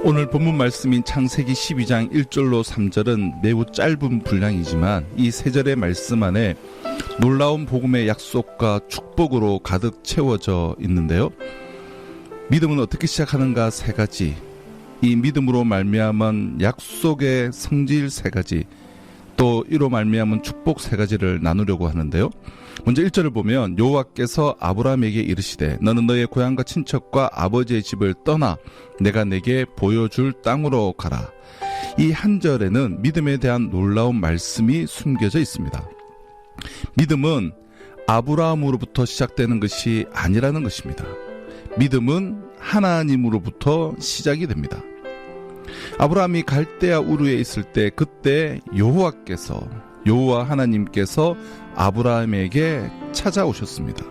오늘 본문 말씀인 창세기 12장 1절로 3절은 매우 짧은 분량이지만 이 세 절의 말씀 안에 놀라운 복음의 약속과 축복으로 가득 채워져 있는데요. 믿음은 어떻게 시작하는가 세 가지, 이 믿음으로 말미암은 약속의 성질 세 가지, 또 이로 말미암은 축복 세 가지를 나누려고 하는데요. 먼저 1절을 보면 여호와께서 아브라함에게 이르시되 너는 너의 고향과 친척과 아버지의 집을 떠나 내가 내게 보여줄 땅으로 가라. 이 한 절에는 믿음에 대한 놀라운 말씀이 숨겨져 있습니다. 믿음은 아브라함으로부터 시작되는 것이 아니라는 것입니다. 믿음은 하나님으로부터 시작이 됩니다. 아브라함이 갈대아 우르에 있을 때 그때 여호와 하나님께서 아브라함에게 찾아오셨습니다.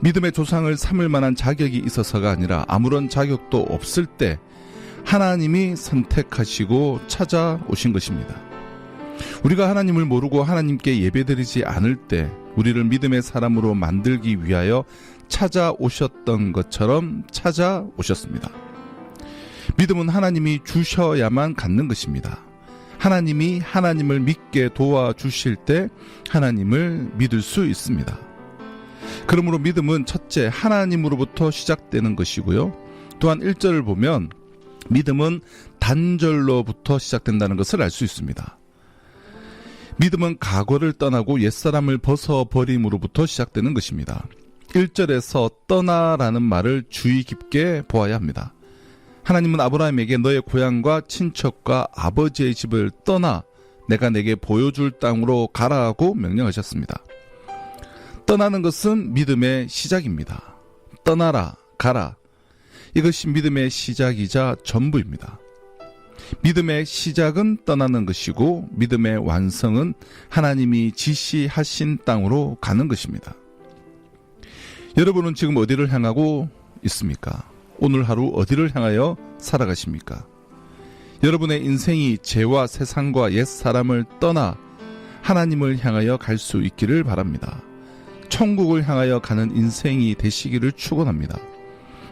믿음의 조상을 삼을 만한 자격이 있어서가 아니라 아무런 자격도 없을 때 하나님이 선택하시고 찾아오신 것입니다. 우리가 하나님을 모르고 하나님께 예배드리지 않을 때 우리를 믿음의 사람으로 만들기 위하여 찾아오셨던 것처럼 찾아오셨습니다. 믿음은 하나님이 주셔야만 갖는 것입니다. 하나님이 하나님을 믿게 도와주실 때 하나님을 믿을 수 있습니다. 그러므로 믿음은 첫째 하나님으로부터 시작되는 것이고요. 또한 1절을 보면 믿음은 단절로부터 시작된다는 것을 알 수 있습니다. 믿음은 과거를 떠나고 옛사람을 벗어버림으로부터 시작되는 것입니다. 1절에서 떠나라는 말을 주의 깊게 보아야 합니다. 하나님은 아브라함에게 너의 고향과 친척과 아버지의 집을 떠나 내가 내게 보여줄 땅으로 가라고 명령하셨습니다. 떠나는 것은 믿음의 시작입니다. 떠나라, 가라. 이것이 믿음의 시작이자 전부입니다. 믿음의 시작은 떠나는 것이고 믿음의 완성은 하나님이 지시하신 땅으로 가는 것입니다. 여러분은 지금 어디를 향하고 있습니까? 오늘 하루 어디를 향하여 살아가십니까? 여러분의 인생이 죄와 세상과 옛사람을 떠나 하나님을 향하여 갈 수 있기를 바랍니다. 천국을 향하여 가는 인생이 되시기를 축원합니다.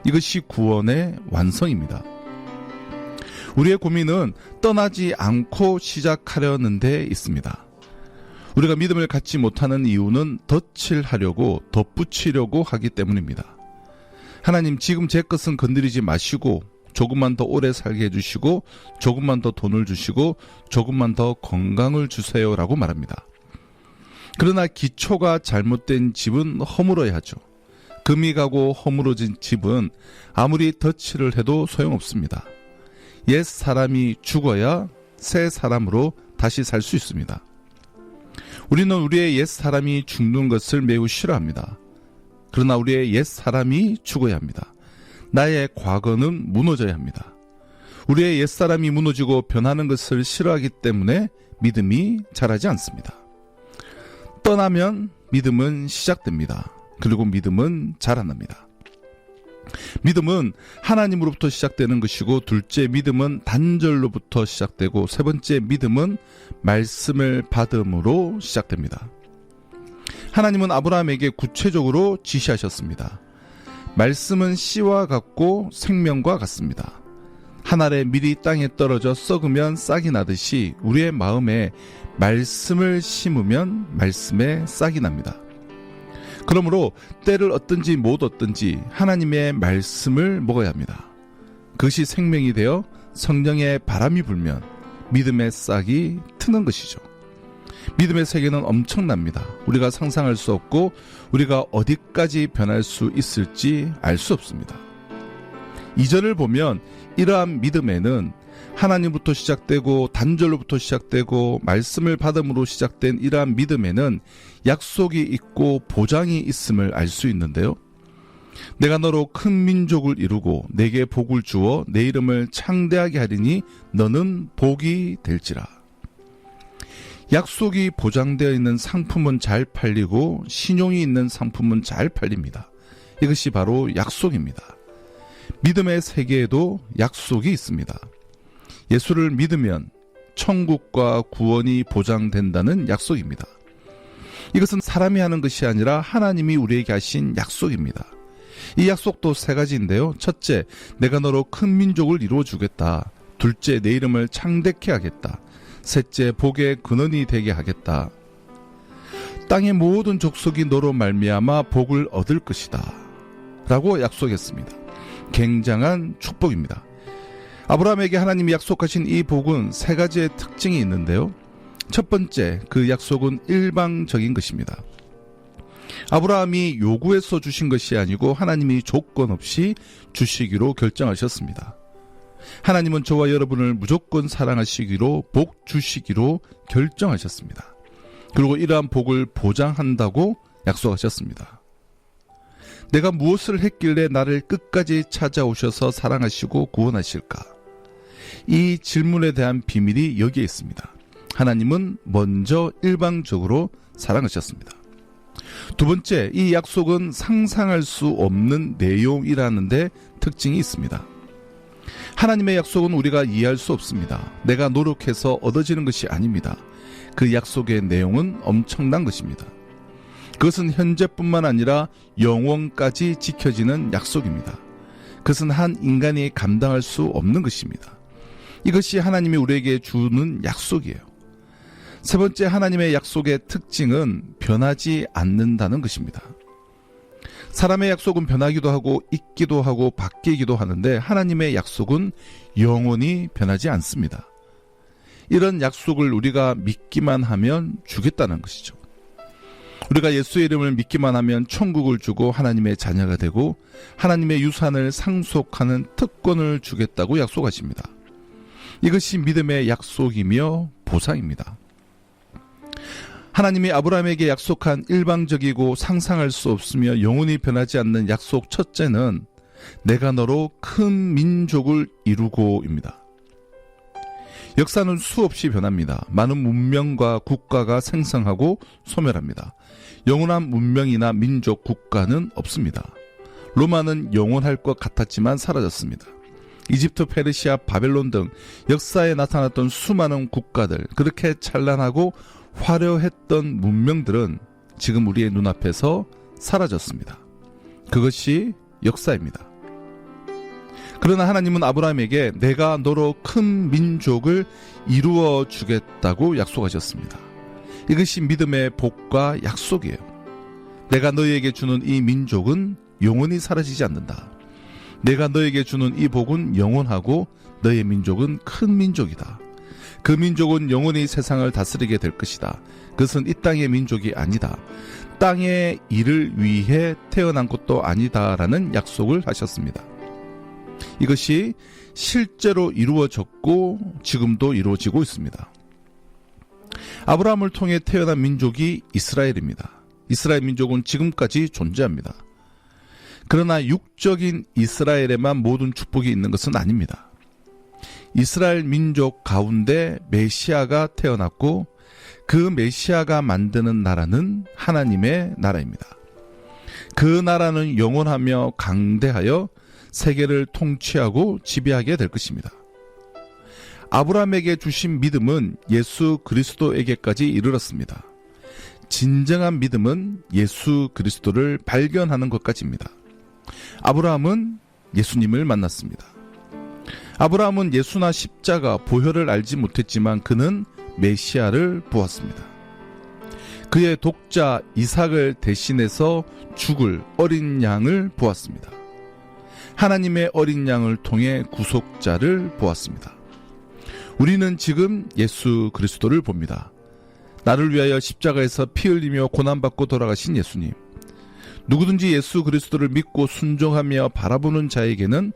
이것이 구원의 완성입니다. 우리의 고민은 떠나지 않고 시작하려는 데 있습니다. 우리가 믿음을 갖지 못하는 이유는 덧칠하려고 덧붙이려고 하기 때문입니다. 하나님, 지금 제 것은 건드리지 마시고 조금만 더 오래 살게 해주시고 조금만 더 돈을 주시고 조금만 더 건강을 주세요라고 말합니다. 그러나 기초가 잘못된 집은 허물어야 하죠. 금이 가고 허물어진 집은 아무리 덧칠을 해도 소용없습니다. 옛 사람이 죽어야 새 사람으로 다시 살 수 있습니다. 우리는 우리의 옛 사람이 죽는 것을 매우 싫어합니다. 그러나 우리의 옛 사람이 죽어야 합니다. 나의 과거는 무너져야 합니다. 우리의 옛 사람이 무너지고 변하는 것을 싫어하기 때문에 믿음이 자라지 않습니다. 떠나면 믿음은 시작됩니다. 그리고 믿음은 자라납니다. 믿음은 하나님으로부터 시작되는 것이고, 둘째 믿음은 단절로부터 시작되고, 세 번째 믿음은 말씀을 받음으로 시작됩니다. 하나님은 아브라함에게 구체적으로 지시하셨습니다. 말씀은 씨와 같고 생명과 같습니다. 한 알의 밀이 땅에 떨어져 썩으면 싹이 나듯이 우리의 마음에 말씀을 심으면 말씀에 싹이 납니다. 그러므로 때를 얻든지 못 얻든지 하나님의 말씀을 먹어야 합니다. 그것이 생명이 되어 성령의 바람이 불면 믿음의 싹이 트는 것이죠. 믿음의 세계는 엄청납니다. 우리가 상상할 수 없고 우리가 어디까지 변할 수 있을지 알 수 없습니다. 2절을 보면 이러한 믿음에는 하나님부터 시작되고 단절로부터 시작되고 말씀을 받음으로 시작된 이러한 믿음에는 약속이 있고 보장이 있음을 알 수 있는데요. 내가 너로 큰 민족을 이루고 내게 복을 주어 내 이름을 창대하게 하리니 너는 복이 될지라. 약속이 보장되어 있는 상품은 잘 팔리고 신용이 있는 상품은 잘 팔립니다. 이것이 바로 약속입니다. 믿음의 세계에도 약속이 있습니다. 예수를 믿으면 천국과 구원이 보장된다는 약속입니다. 이것은 사람이 하는 것이 아니라 하나님이 우리에게 하신 약속입니다. 이 약속도 세 가지인데요. 첫째, 내가 너로 큰 민족을 이루어 주겠다. 둘째, 내 이름을 창대케 하겠다. 셋째, 복의 근원이 되게 하겠다. 땅의 모든 족속이 너로 말미암아 복을 얻을 것이다 라고 약속했습니다. 굉장한 축복입니다. 아브라함에게 하나님이 약속하신 이 복은 세 가지의 특징이 있는데요. 첫 번째, 그 약속은 일방적인 것입니다. 아브라함이 요구해서 주신 것이 아니고 하나님이 조건 없이 주시기로 결정하셨습니다. 하나님은 저와 여러분을 무조건 사랑하시기로, 복 주시기로 결정하셨습니다. 그리고 이러한 복을 보장한다고 약속하셨습니다. 내가 무엇을 했길래 나를 끝까지 찾아오셔서 사랑하시고 구원하실까? 이 질문에 대한 비밀이 여기에 있습니다. 하나님은 먼저 일방적으로 사랑하셨습니다. 두 번째, 이 약속은 상상할 수 없는 내용이라는 데 특징이 있습니다. 하나님의 약속은 우리가 이해할 수 없습니다. 내가 노력해서 얻어지는 것이 아닙니다. 그 약속의 내용은 엄청난 것입니다. 그것은 현재뿐만 아니라 영원까지 지켜지는 약속입니다. 그것은 한 인간이 감당할 수 없는 것입니다. 이것이 하나님이 우리에게 주는 약속이에요. 세 번째, 하나님의 약속의 특징은 변하지 않는다는 것입니다. 사람의 약속은 변하기도 하고 있기도 하고 바뀌기도 하는데 하나님의 약속은 영원히 변하지 않습니다. 이런 약속을 우리가 믿기만 하면 주겠다는 것이죠. 우리가 예수의 이름을 믿기만 하면 천국을 주고 하나님의 자녀가 되고 하나님의 유산을 상속하는 특권을 주겠다고 약속하십니다. 이것이 믿음의 약속이며 보상입니다. 하나님이 아브라함에게 약속한 일방적이고 상상할 수 없으며 영원히 변하지 않는 약속 첫째는 내가 너로 큰 민족을 이루고입니다. 역사는 수없이 변합니다. 많은 문명과 국가가 생성하고 소멸합니다. 영원한 문명이나 민족, 국가는 없습니다. 로마는 영원할 것 같았지만 사라졌습니다. 이집트, 페르시아, 바벨론 등 역사에 나타났던 수많은 국가들, 그렇게 찬란하고 화려했던 문명들은 지금 우리의 눈앞에서 사라졌습니다. 그것이 역사입니다. 그러나 하나님은 아브라함에게 내가 너로 큰 민족을 이루어 주겠다고 약속하셨습니다. 이것이 믿음의 복과 약속이에요. 내가 너희에게 주는 이 민족은 영원히 사라지지 않는다. 내가 너에게 주는 이 복은 영원하고 너의 민족은 큰 민족이다. 그 민족은 영원히 세상을 다스리게 될 것이다. 그것은 이 땅의 민족이 아니다. 땅의 일을 위해 태어난 것도 아니다라는 약속을 하셨습니다. 이것이 실제로 이루어졌고 지금도 이루어지고 있습니다. 아브라함을 통해 태어난 민족이 이스라엘입니다. 이스라엘 민족은 지금까지 존재합니다. 그러나 육적인 이스라엘에만 모든 축복이 있는 것은 아닙니다. 이스라엘 민족 가운데 메시아가 태어났고 그 메시아가 만드는 나라는 하나님의 나라입니다. 그 나라는 영원하며 강대하여 세계를 통치하고 지배하게 될 것입니다. 아브라함에게 주신 믿음은 예수 그리스도에게까지 이르렀습니다. 진정한 믿음은 예수 그리스도를 발견하는 것까지입니다. 아브라함은 예수님을 만났습니다. 아브라함은 예수나 십자가, 보혈을 알지 못했지만 그는 메시아를 보았습니다. 그의 독자 이삭을 대신해서 죽을 어린 양을 보았습니다. 하나님의 어린 양을 통해 구속자를 보았습니다. 우리는 지금 예수 그리스도를 봅니다. 나를 위하여 십자가에서 피 흘리며 고난받고 돌아가신 예수님. 누구든지 예수 그리스도를 믿고 순종하며 바라보는 자에게는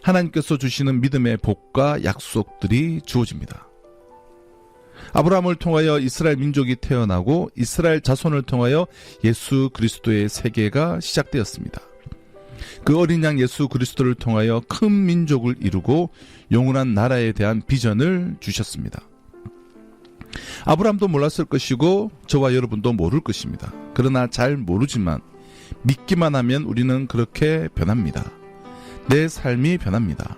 하나님께서 주시는 믿음의 복과 약속들이 주어집니다. 아브라함을 통하여 이스라엘 민족이 태어나고 이스라엘 자손을 통하여 예수 그리스도의 세계가 시작되었습니다. 그 어린 양 예수 그리스도를 통하여 큰 민족을 이루고 영원한 나라에 대한 비전을 주셨습니다. 아브라함도 몰랐을 것이고 저와 여러분도 모를 것입니다. 그러나 잘 모르지만 믿기만 하면 우리는 그렇게 변합니다. 내 삶이 변합니다.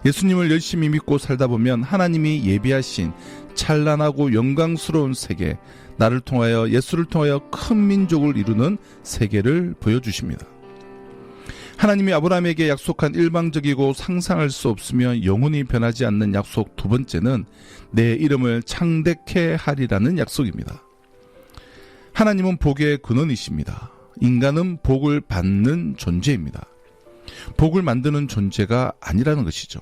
예수님을 열심히 믿고 살다 보면 하나님이 예비하신 찬란하고 영광스러운 세계, 나를 통하여 예수를 통하여 큰 민족을 이루는 세계를 보여주십니다. 하나님이 아브라함에게 약속한 일방적이고 상상할 수 없으며 영원히 변하지 않는 약속 두 번째는 내 이름을 창대케 하리라는 약속입니다. 하나님은 복의 근원이십니다. 인간은 복을 받는 존재입니다. 복을 만드는 존재가 아니라는 것이죠.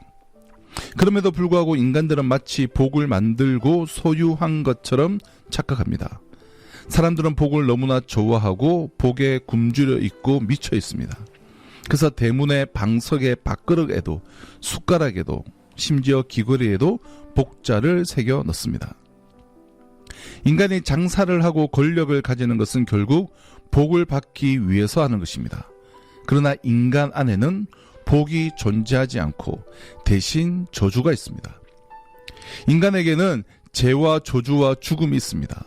그럼에도 불구하고 인간들은 마치 복을 만들고 소유한 것처럼 착각합니다. 사람들은 복을 너무나 좋아하고 복에 굶주려 있고 미쳐 있습니다. 그래서 대문의 방석의 밥그릇에도 숟가락에도 심지어 귀걸이에도 복자를 새겨 넣습니다. 인간이 장사를 하고 권력을 가지는 것은 결국 복을 받기 위해서 하는 것입니다. 그러나 인간 안에는 복이 존재하지 않고 대신 저주가 있습니다. 인간에게는 죄와 저주와 죽음이 있습니다.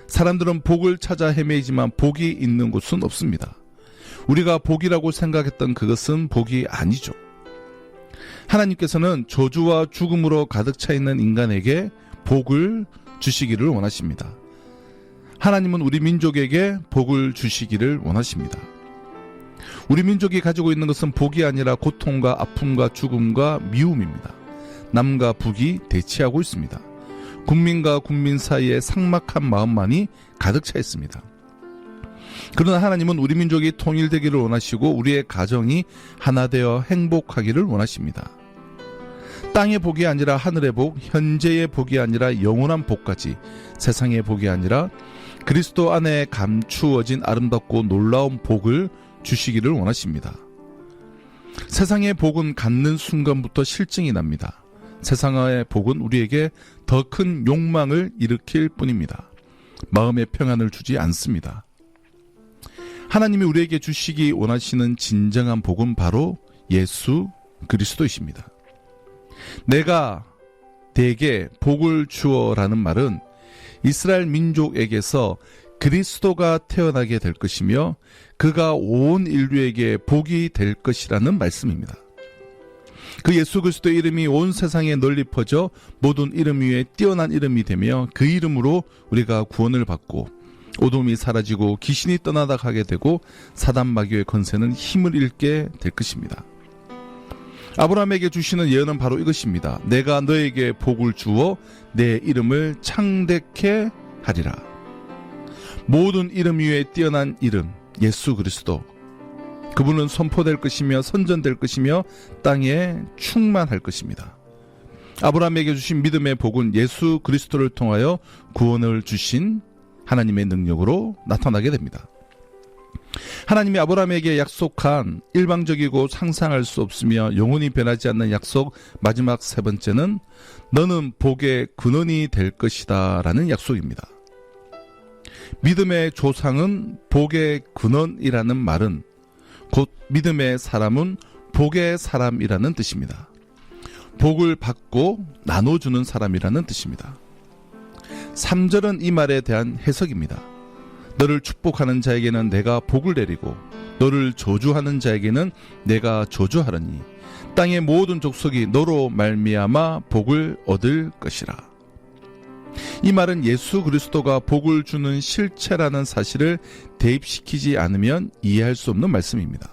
사람들은 복을 찾아 헤매이지만 복이 있는 곳은 없습니다. 우리가 복이라고 생각했던 그것은 복이 아니죠. 하나님께서는 저주와 죽음으로 가득 차 있는 인간에게 복을 주시기를 원하십니다. 하나님은 우리 민족에게 복을 주시기를 원하십니다. 우리 민족이 가지고 있는 것은 복이 아니라 고통과 아픔과 죽음과 미움입니다. 남과 북이 대치하고 있습니다. 국민과 국민 사이에 삭막한 마음만이 가득 차 있습니다. 그러나 하나님은 우리 민족이 통일되기를 원하시고 우리의 가정이 하나 되어 행복하기를 원하십니다. 땅의 복이 아니라 하늘의 복, 현재의 복이 아니라 영원한 복까지, 세상의 복이 아니라 그리스도 안에 감추어진 아름답고 놀라운 복을 주시기를 원하십니다. 세상의 복은 갖는 순간부터 실증이 납니다. 세상의 복은 우리에게 더 큰 욕망을 일으킬 뿐입니다. 마음의 평안을 주지 않습니다. 하나님이 우리에게 주시기 원하시는 진정한 복은 바로 예수 그리스도이십니다. 내가 대개 복을 주어라는 말은 이스라엘 민족에게서 그리스도가 태어나게 될 것이며 그가 온 인류에게 복이 될 것이라는 말씀입니다. 그 예수 그리스도의 이름이 온 세상에 널리 퍼져 모든 이름 위에 뛰어난 이름이 되며 그 이름으로 우리가 구원을 받고 어둠이 사라지고 귀신이 떠나다 가게 되고 사단 마귀의 권세는 힘을 잃게 될 것입니다. 아브라함에게 주시는 예언은 바로 이것입니다. 내가 너에게 복을 주어 내 이름을 창대케 하리라. 모든 이름 위에 뛰어난 이름 예수 그리스도, 그분은 선포될 것이며 선전될 것이며 땅에 충만할 것입니다. 아브라함에게 주신 믿음의 복은 예수 그리스도를 통하여 구원을 주신 하나님의 능력으로 나타나게 됩니다. 하나님이 아브라함에게 약속한 일방적이고 상상할 수 없으며 영원히 변하지 않는 약속 마지막 세 번째는 너는 복의 근원이 될 것이다 라는 약속입니다. 믿음의 조상은 복의 근원이라는 말은 곧 믿음의 사람은 복의 사람이라는 뜻입니다. 복을 받고 나눠주는 사람이라는 뜻입니다. 3절은 이 말에 대한 해석입니다. 너를 축복하는 자에게는 내가 복을 내리고 너를 저주하는 자에게는 내가 저주하리니 땅의 모든 족속이 너로 말미암아 복을 얻을 것이라. 이 말은 예수 그리스도가 복을 주는 실체라는 사실을 대입시키지 않으면 이해할 수 없는 말씀입니다.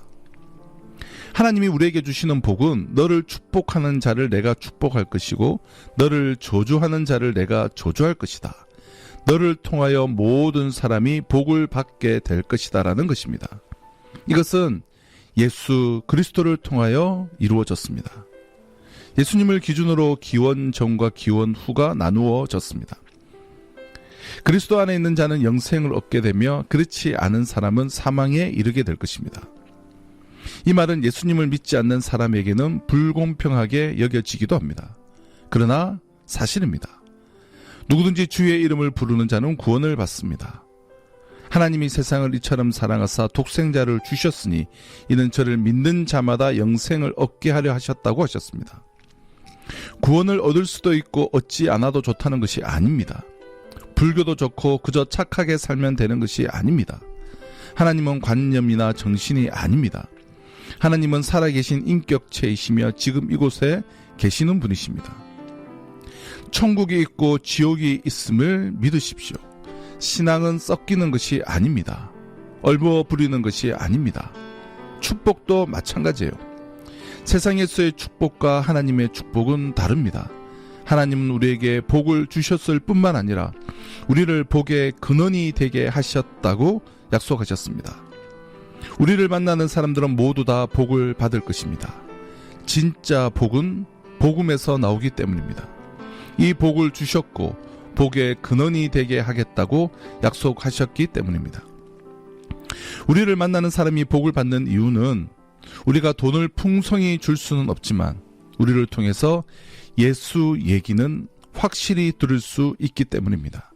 하나님이 우리에게 주시는 복은 너를 축복하는 자를 내가 축복할 것이고 너를 저주하는 자를 내가 저주할 것이다. 너를 통하여 모든 사람이 복을 받게 될 것이다 라는 것입니다. 이것은 예수 그리스도를 통하여 이루어졌습니다. 예수님을 기준으로 기원 전과 기원 후가 나누어졌습니다. 그리스도 안에 있는 자는 영생을 얻게 되며 그렇지 않은 사람은 사망에 이르게 될 것입니다. 이 말은 예수님을 믿지 않는 사람에게는 불공평하게 여겨지기도 합니다. 그러나 사실입니다. 누구든지 주의 이름을 부르는 자는 구원을 받습니다. 하나님이 세상을 이처럼 사랑하사 독생자를 주셨으니 이는 저를 믿는 자마다 영생을 얻게 하려 하셨다고 하셨습니다. 구원을 얻을 수도 있고 얻지 않아도 좋다는 것이 아닙니다. 불교도 좋고 그저 착하게 살면 되는 것이 아닙니다. 하나님은 관념이나 정신이 아닙니다. 하나님은 살아계신 인격체이시며 지금 이곳에 계시는 분이십니다. 천국이 있고 지옥이 있음을 믿으십시오. 신앙은 썩기는 것이 아닙니다. 얼버 부리는 것이 아닙니다. 축복도 마찬가지예요. 세상에서의 축복과 하나님의 축복은 다릅니다. 하나님은 우리에게 복을 주셨을 뿐만 아니라 우리를 복의 근원이 되게 하셨다고 약속하셨습니다. 우리를 만나는 사람들은 모두 다 복을 받을 것입니다. 진짜 복은 복음에서 나오기 때문입니다. 이 복을 주셨고 복의 근원이 되게 하겠다고 약속하셨기 때문입니다. 우리를 만나는 사람이 복을 받는 이유는 우리가 돈을 풍성히 줄 수는 없지만 우리를 통해서 예수 얘기는 확실히 들을 수 있기 때문입니다.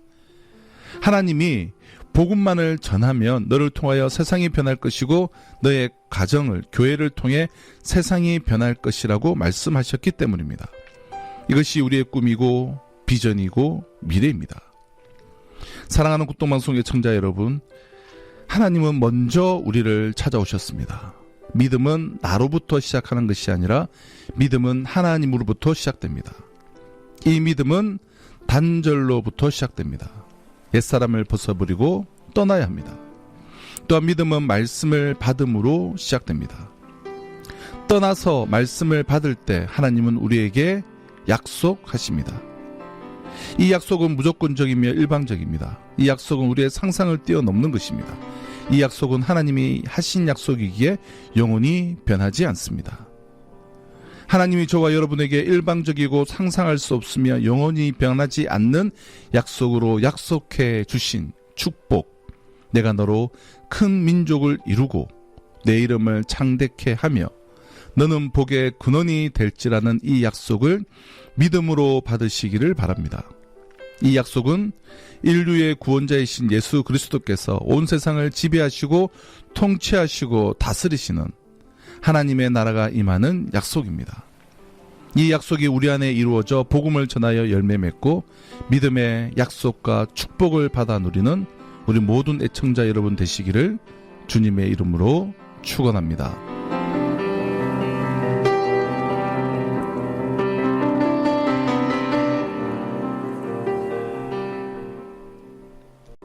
하나님이 복음만을 전하면 너를 통하여 세상이 변할 것이고 너의 가정을, 교회를 통해 세상이 변할 것이라고 말씀하셨기 때문입니다. 이것이 우리의 꿈이고 비전이고 미래입니다. 사랑하는 국동방송의 청자 여러분, 하나님은 먼저 우리를 찾아오셨습니다. 믿음은 나로부터 시작하는 것이 아니라 믿음은 하나님으로부터 시작됩니다. 이 믿음은 단절로부터 시작됩니다. 옛사람을 벗어버리고 떠나야 합니다. 또한 믿음은 말씀을 받음으로 시작됩니다. 떠나서 말씀을 받을 때 하나님은 우리에게 약속하십니다. 이 약속은 무조건적이며 일방적입니다. 이 약속은 우리의 상상을 뛰어넘는 것입니다. 이 약속은 하나님이 하신 약속이기에 영원히 변하지 않습니다. 하나님이 저와 여러분에게 일방적이고 상상할 수 없으며 영원히 변하지 않는 약속으로 약속해 주신 축복, 내가 너로 큰 민족을 이루고 내 이름을 창대케 하며 너는 복의 근원이 될지라는 이 약속을 믿음으로 받으시기를 바랍니다. 이 약속은 인류의 구원자이신 예수 그리스도께서 온 세상을 지배하시고 통치하시고 다스리시는 하나님의 나라가 임하는 약속입니다. 이 약속이 우리 안에 이루어져 복음을 전하여 열매 맺고 믿음의 약속과 축복을 받아 누리는 우리 모든 애청자 여러분 되시기를 주님의 이름으로 축원합니다.